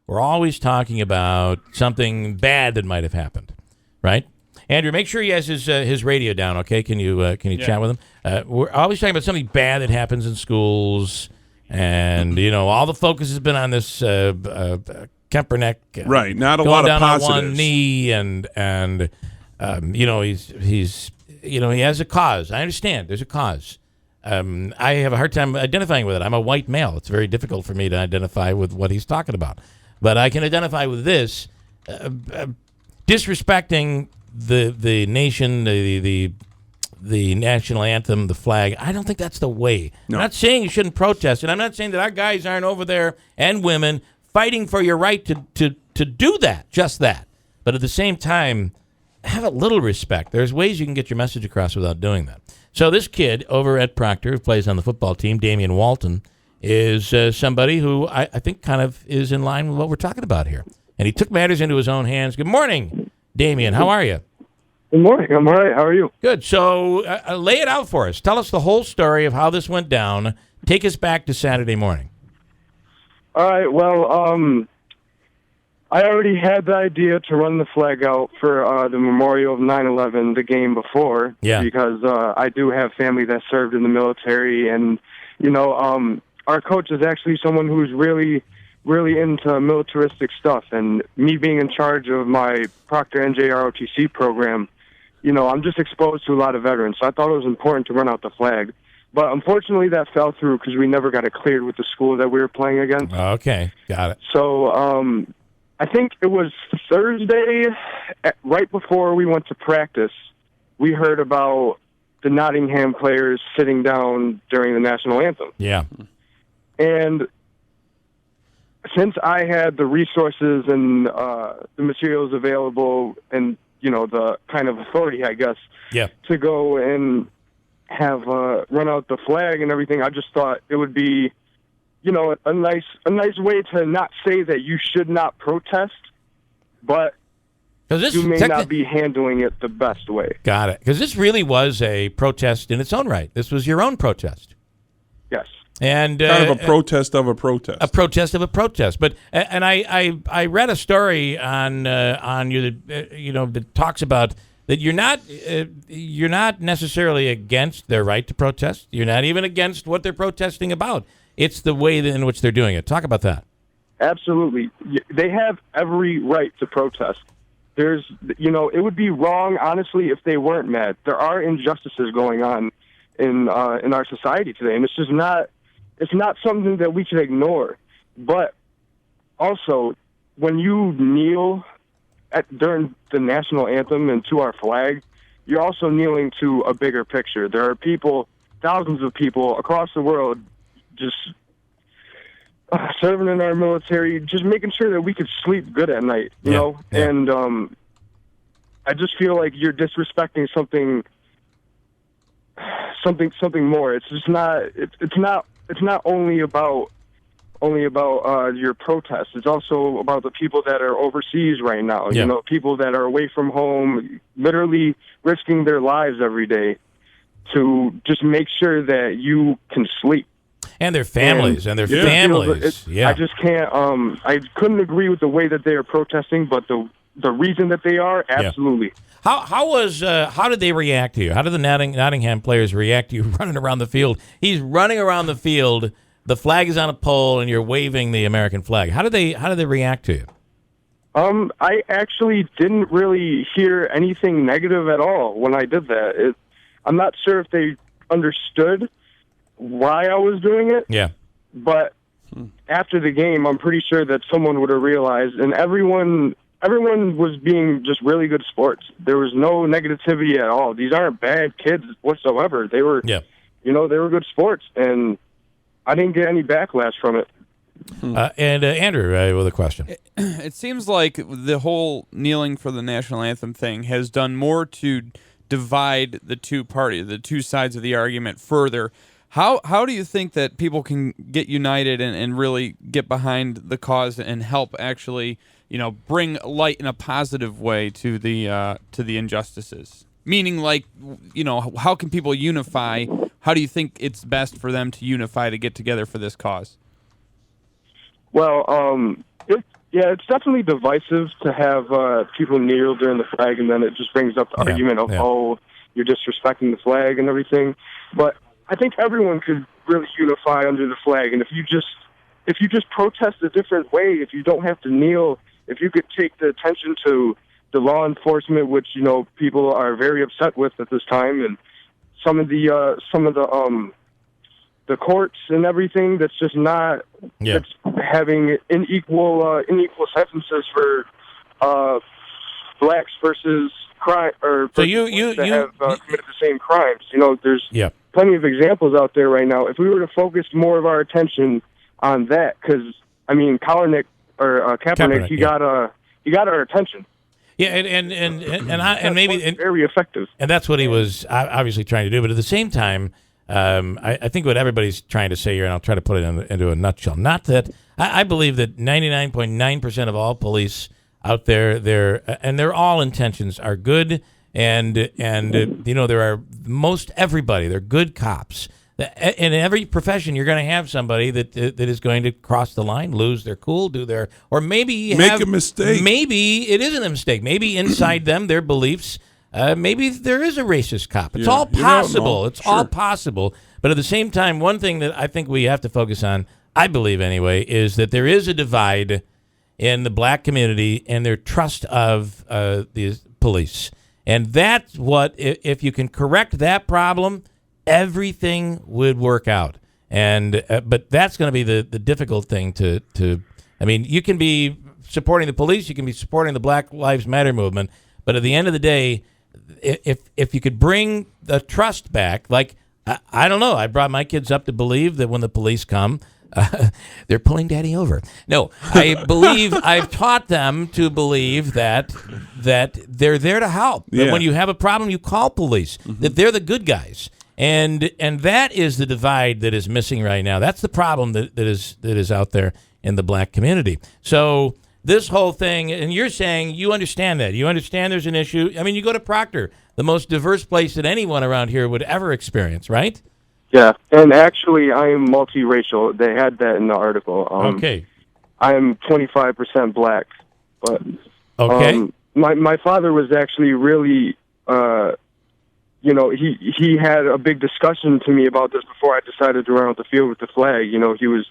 we're always talking about something bad that might have happened, right? Andrew, make sure he has his radio down, okay? Can you chat with him? We're always talking about something bad that happens in schools, and all the focus has been on this Kaepernick, right? Not a going lot of down positives. on one knee, and he's he has a cause. I understand. There's a cause. I have a hard time identifying with it. I'm a white male. It's very difficult for me to identify with what he's talking about, but I can identify with this disrespecting the nation, the national anthem, the flag. I don't think that's the way. No. I'm not saying you shouldn't protest, and I'm not saying that our guys aren't over there, and women, fighting for your right to do that, just that. But at the same time, have a little respect. There's ways you can get your message across without doing that. So this kid over at Proctor, who plays on the football team, Damion Walton, is somebody who I think kind of is in line with what we're talking about here. And he took matters into his own hands. Good morning, Damion. How are you? Good morning. I'm all right. How are you? Good. So lay it out for us. Tell us the whole story of how this went down. Take us back to Saturday morning. All right. Well, I already had the idea to run the flag out for the memorial of 9/11 the game before. Yeah. Because I do have family that served in the military, and our coach is actually someone who's really into militaristic stuff. And me being in charge of my Proctor NJROTC program, I'm just exposed to a lot of veterans. So I thought it was important to run out the flag. But unfortunately, that fell through because we never got it cleared with the school that we were playing against. Okay, got it. So I think it was Thursday, right before we went to practice, we heard about the Nottingham players sitting down during the national anthem. Yeah. And since I had the resources and the materials available and, the kind of authority, I guess, to go and have run out the flag and everything, I just thought it would be, a nice way to not say that you should not protest, but you may not be handling it the best way. Got it. Because this really was a protest in its own right. This was your own protest. Yes. And kind of a protest of a protest. A protest of a protest. But and I read a story on you that that talks about that you're not necessarily against their right to protest. You're not even against what they're protesting about. It's the way in which they're doing it. Talk about that. Absolutely. They have every right to protest. There's, it would be wrong, honestly, if they weren't mad. There are injustices going on in our society today, and it's not something that we can ignore. But also, when you kneel during the national anthem and to our flag, you're also kneeling to a bigger picture. There are people, thousands of people across the world, just serving in our military, just making sure that we could sleep good at night, you know? Yeah. And I just feel like you're disrespecting something more. It's just not. It's not only about your protest. It's also about the people that are overseas right now. Yeah. People that are away from home, literally risking their lives every day to just make sure that you can sleep. And their families, and their families. I just can't. I couldn't agree with the way that they are protesting, but the reason that they are, absolutely. Yeah. How did they react to you? How did the Nottingham players react to you running around the field? He's running around the field. The flag is on a pole, and you're waving the American flag. How did they react to you? I actually didn't really hear anything negative at all when I did that. I'm not sure if they understood why I was doing it. Yeah. But after the game, I'm pretty sure that someone would have realized, and everyone was being just really good sports. There was no negativity at all. These aren't bad kids whatsoever. They were, they were good sports, and I didn't get any backlash from it. And Andrew, with a question. It seems like the whole kneeling for the national anthem thing has done more to divide the two parties, the two sides of the argument further. How do you think that people can get united and really get behind the cause and help actually, bring light in a positive way to the injustices? Meaning, how can people unify? How do you think it's best for them to unify to get together for this cause? Well, Yeah, it's definitely divisive to have people kneel during the flag, and then it just brings up the argument of, oh, you're disrespecting the flag and everything. But I think everyone could really unify under the flag, and if you just protest a different way, if you don't have to kneel, if you could take the attention to the law enforcement, which people are very upset with at this time, and some of the courts and everything that's just not that's having unequal sentences for blacks versus crime or so have committed the same crimes. There's Yeah. plenty of examples out there right now. If we were to focus more of our attention on that, because Kaepernick, he got our attention. Yeah, and maybe very effective. And that's what he was obviously trying to do. But at the same time, I think what everybody's trying to say here, and I'll try to put it into a nutshell. Not that I believe that 99.9% of all police out there, their all intentions are good, and there are most everybody. They're good cops. In every profession, you're going to have somebody that is going to cross the line, lose their cool, or maybe make a mistake. Maybe it isn't a mistake. Maybe inside them, their beliefs. Maybe there is a racist cop. It's all possible. It's all possible. But at the same time, one thing that I think we have to focus on, I believe anyway, is that there is a divide in the black community and their trust of the police. And that's what, if you can correct that problem, everything would work out. And but that's going to be the difficult thing to. You can be supporting the police, you can be supporting the Black Lives Matter movement, but at the end of the day, if you could bring the trust back, like I don't know, I brought my kids up to believe that when the police come, they're pulling daddy over. No, I believe I've taught them to believe that they're there to help. That when you have a problem, you call police. That they're the good guys. And that is the divide that is missing right now. That's the problem that is out there in the black community. So this whole thing, and you're saying you understand that. You understand there's an issue. You go to Proctor, the most diverse place that anyone around here would ever experience, right? Yeah, and actually I am multiracial. They had that in the article. Okay. I am 25% black. But okay. My father was actually really... he had a big discussion to me about this before I decided to run out the field with the flag. He was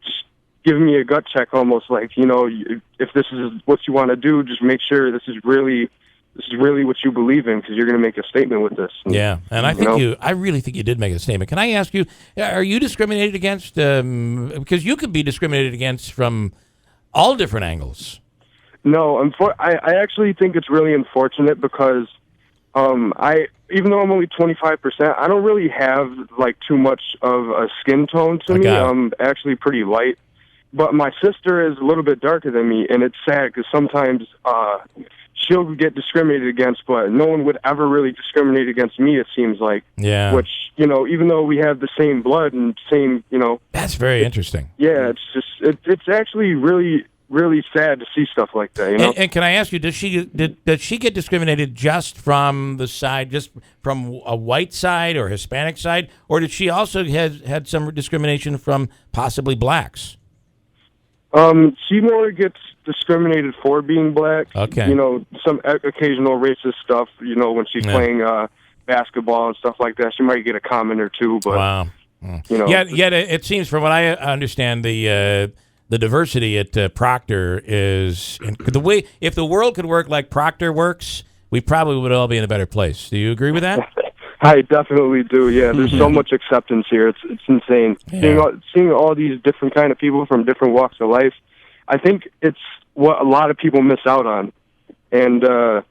just giving me a gut check, almost like, if this is what you want to do, just make sure this is really what you believe in, because you're going to make a statement with this. And I really think you did make a statement. Can I ask you, are you discriminated against? Because you could be discriminated against from all different angles. No, I actually think it's really unfortunate because even though I'm only 25%, I don't really have too much of a skin tone to me. I'm actually pretty light, but my sister is a little bit darker than me, and it's sad because sometimes she'll get discriminated against, but no one would ever really discriminate against me. It seems like, which even though we have the same blood and same, that's very interesting. Yeah, it's just it's actually really sad to see stuff like that, And can I ask you, does she get discriminated just from the side, just from a white side or Hispanic side, or did she also had some discrimination from possibly blacks? She more gets discriminated for being black. Okay. Some occasional racist stuff. When she's playing basketball and stuff like that, she might get a comment or two. But wow. Yet it seems, from what I understand, the diversity at Proctor is the way. If the world could work like Proctor works, we probably would all be in a better place. Do you agree with that? I definitely do. Yeah, there's so much acceptance here. It's insane. Yeah. Seeing all these different kind of people from different walks of life. I think it's what a lot of people miss out on, and to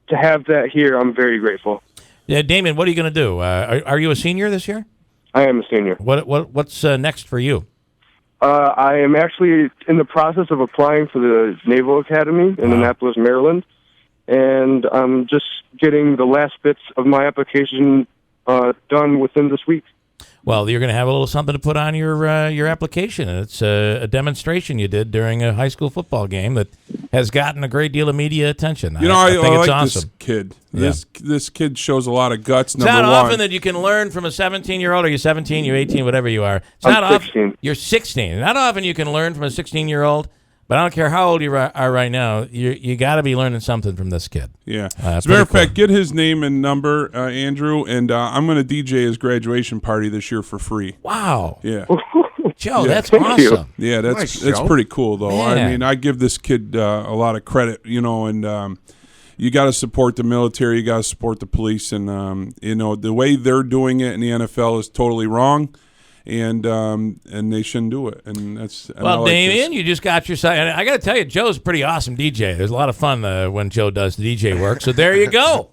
have that here, I'm very grateful. Yeah, Damion, what are you going to do? Are you a senior this year? I am a senior. What's next for you? I am actually in the process of applying for the Naval Academy in Annapolis, Maryland, and I'm just getting the last bits of my application done within this week. Well, you're going to have a little something to put on your application, and it's a demonstration you did during a high school football game that has gotten a great deal of media attention. I think it's like awesome. This kid. This kid shows a lot of guts. It's not often that you can learn from a 17-year-old, or you're 17, you're 18, whatever you are. I'm 16. You're 16. Not often you can learn from a 16-year-old, But I don't care how old you are right now. You got to be learning something from this kid. Yeah. As a matter of fact, get his name and number, Andrew, and I'm going to DJ his graduation party this year for free. Wow. Yeah. Joe, Yeah. that's Thank you. awesome. Yeah, Nice, that's Joe. pretty cool, though. Man. I mean, I give this kid a lot of credit, and you got to support the military, you got to support the police, and the way they're doing it in the NFL is totally wrong, and they shouldn't do it. And that's Well, Damion, you just got your side. And I got to tell you, Joe's a pretty awesome DJ. There's a lot of fun when Joe does the DJ work. So there you go.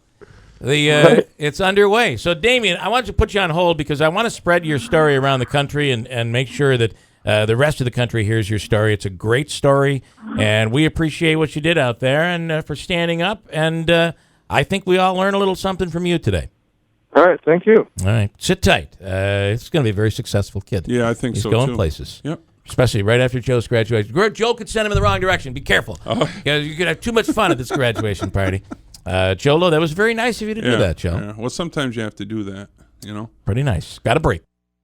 It's underway. So, Damion, I wanted to put you on hold because I want to spread your story around the country and make sure that the rest of the country hears your story. It's a great story, and we appreciate what you did out there and for standing up. And I think we all learned a little something from you today. All right, thank you. All right, sit tight. It's going to be a very successful kid. Yeah, I think He's so, going too. places. Yep. Especially right after Joe's graduation. Joe could send him in the wrong direction. Be careful. Because you could have too much fun at this graduation party. Jolo, that was very nice of you to do that, Joe. Yeah. Well, sometimes you have to do that, Pretty nice. Got a break.